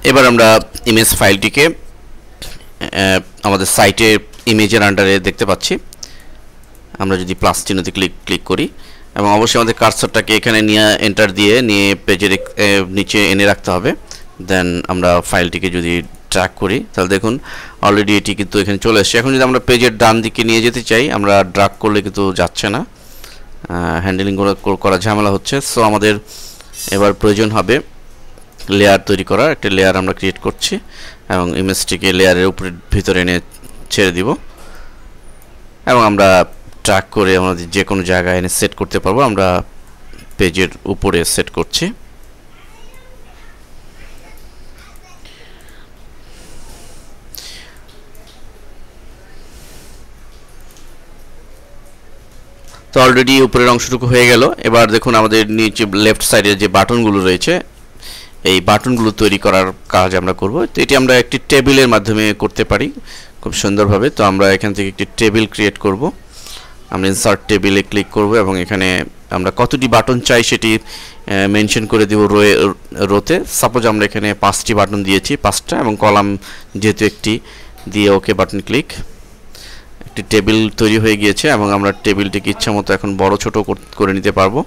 এবার আমরা ইমেজ ফাইলটিকে আমাদের সাইটে ইমেজের আন্ডারে দেখতে পাচ্ছি। আমরা যদি প্লাস চিহ্নতে ক্লিক করি এবং অবশ্যই আমাদের কার্সরটাকে এখানে নিয়ে এন্টার দিয়ে নিয়ে পেজের নিচে এনে রাখতে হবে। দেন আমরা ফাইলটিকে যদি ট্র্যাক করি তাহলে দেখুন অলরেডি এটি কিন্তু এখানে চলে এসেছে। এখন যদি আমরা পেজের ডান দিকে নিয়ে যেতে চাই, আমরা ড্র্যাগ করলে কিন্তু যাচ্ছে না, হ্যান্ডেলিং করা ঝামেলা হচ্ছে। সো আমাদের এবার প্রয়োজন হবে লেয়ার তৈরি করার। একটা লেয়ার আমরা ক্রিয়েট করছি এবং ইমেজটিকে লেয়ারের ভিতরে এনে ছেড়ে দিব এবং আমরা ট্র্যাক করে আমাদের যে কোনো জায়গায় এনে সেট করতে পারবো। আমরা পেজের উপরে সেট করছি। তো অলরেডি উপরের অংশটুকু হয়ে গেল। এবার দেখুন আমাদের নিচে লেফট সাইডে যে বাটনগুলো রয়েছে, এই বাটনগুলো তৈরি করার কাজ আমরা করব। তো এটি আমরা একটি টেবিলের মাধ্যমে করতে পারি খুব সুন্দরভাবে। তো আমরা এখান থেকে একটি টেবিল ক্রিয়েট করব। আমরা ইনসার্ট টেবিলে ক্লিক করব এবং এখানে আমরা কতটি বাটন চাই সেটি মেনশন করে দেব রোতে। সাপোজ আমরা এখানে 5টি বাটন দিয়েছি, 5টা, এবং কলাম যেহেতু একটি দিয়ে ওকে বাটন ক্লিক। একটি টেবিল তৈরি হয়ে গিয়েছে এবং আমরা টেবিলটিকে ইচ্ছামতো এখন বড় ছোট করে নিতে পারবো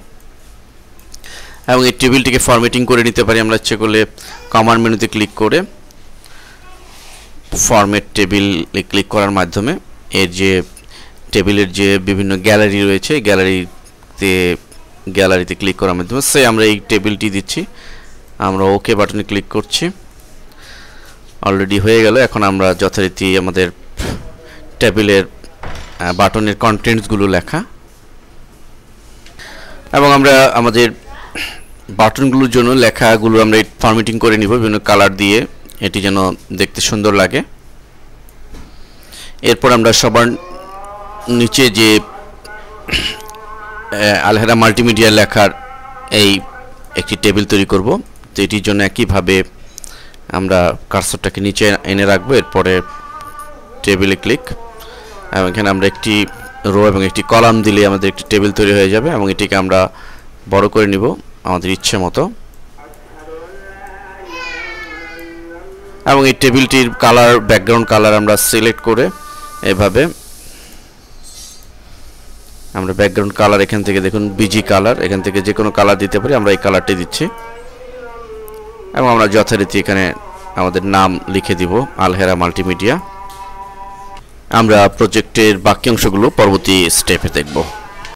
এবং এই টেবিলটিকে ফরম্যাটিং করে নিতে পারি আমরা ইচ্ছে করলে। কমান্ড মেনুতে ক্লিক করে ফরম্যাট টেবিলে ক্লিক করার মাধ্যমে এর যে টেবিলের যে বিভিন্ন গ্যালারি রয়েছে গ্যালারিতে ক্লিক করার মাধ্যমে আমরা এই টেবিলটি দিচ্ছি। আমরা ওকে বাটনে ক্লিক করছি। অলরেডি হয়ে গেল। এখন আমরা যথারীতি আমাদের টেবিলের বাটনের কন্টেন্টসগুলো লেখা এবং আমরা আমাদের বাটনগুলোর জন্য লেখাগুলো আমরা ফরম্যাটিং করে নিব বিভিন্ন কালার দিয়ে, এটি যেন দেখতে সুন্দর লাগে। এরপর আমরা সবার নিচে যে আলহেরা মাল্টিমিডিয়া লেখার এই একটি টেবিল তৈরি করব। তো এটির জন্য একইভাবে আমরা কার্সরটাকে নিচে এনে রাখবো। এরপরে টেবিলে ক্লিক এবং এখানে আমরা একটি রো এবং একটি কলাম দিলে আমাদের একটি টেবিল তৈরি হয়ে যাবে এবং এটিকে আমরা বড় করে নিব আমাদের ইচ্ছে মতো। এবং এই টেবিলটির কালার, ব্যাকগ্রাউন্ড কালার আমরা সিলেক্ট করে এভাবে আমরা ব্যাকগ্রাউন্ড কালার এখান থেকে দেখুন বিজি কালার, এখান থেকে যে কোনো কালার দিতে পারি। আমরা এই কালারটি দিচ্ছি এবং আমরা যথারীতি এখানে আমাদের নাম লিখে দিব আলহেরা মাল্টিমিডিয়া। আমরা প্রজেক্টের বাকি অংশগুলো পরবর্তী স্টেপে দেখব।